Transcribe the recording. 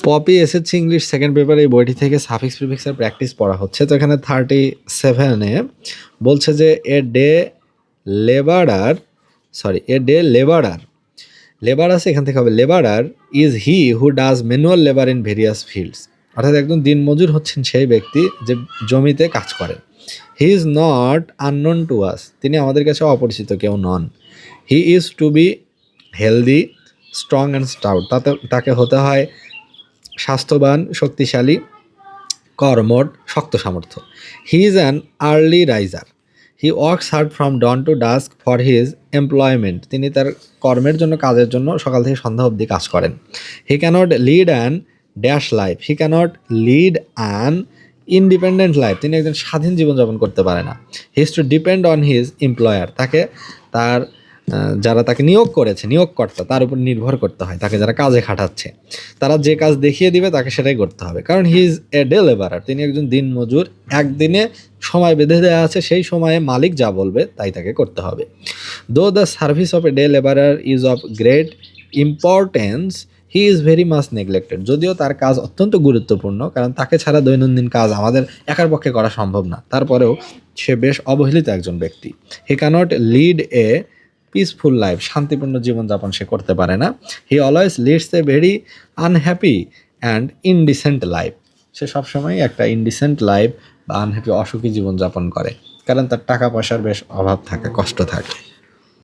Poppy SSC English second paper এই বইটি থেকে সাফিক্স প্রিফিক্সের প্র্যাকটিস পড়া হচ্ছে। তো এখানে 37-এ বলছে যে এ ডে লেবারার লেবার আছে, এখান থেকে হবে labourer is he who does manual labour in various fields. অর্থাৎ একজন দিনমজুর হচ্ছেন সেই ব্যক্তি যে জমিতে কাজ করেন। He is not unknown to us, তিনি আমাদের কাছে অপরিচিত কেউ নন। He is to be healthy, strong and stout, তাকে হতে হয় স্বাস্থ্যবান, শক্তিশালী, কর্মঠ, শক্ত সামর্থ্য। He is an early riser, he works hard from dawn to dusk for his employment, তিনি তার কর্মের জন্য, কাজের জন্য সকাল থেকে সন্ধ্যা অবধি কাজ করেন। He cannot lead an dash life, he cannot lead an independent life, তিনি একজন স্বাধীন জীবনযাপন করতে পারে না। He is to depend on his employer, তাকে তার যারা তাকে নিয়োগ করেছে, নিয়োগকর্তা, তার উপর নির্ভর করতে হয়, তাকে যারা কাজে খাটাচ্ছে তারা যে কাজ দেখিয়ে দিবে তাকে সেটাই করতে হবে, কারণ he is a day labourer, তিনি একজন দিন মজুর। একদিনে সময় বেঁধে দেওয়া আছে, সেই সময়ে মালিক যা বলবে তাই তাকে করতে হবে। দো the service of a day labourer is of great importance, he is very much neglected, যদিও তার কাজ অত্যন্ত গুরুত্বপূর্ণ, কারণ তাকে ছাড়া দৈনন্দিন কাজ আমাদের একার পক্ষে করা সম্ভব না, তারপরেও সে বেশ অবহেলিত একজন ব্যক্তি। He cannot lead a peaceful life, শান্তিপূর্ণ জীবনযাপন সে করতে পারে না। He always leads a very unhappy and indecent life, সে সবসময় একটা ইনডিসেন্ট লাইফ বা আনহ্যাপি, অসুখী জীবনযাপন করে, কারণ তার টাকা পয়সার বেশ অভাব থাকে, কষ্ট থাকে।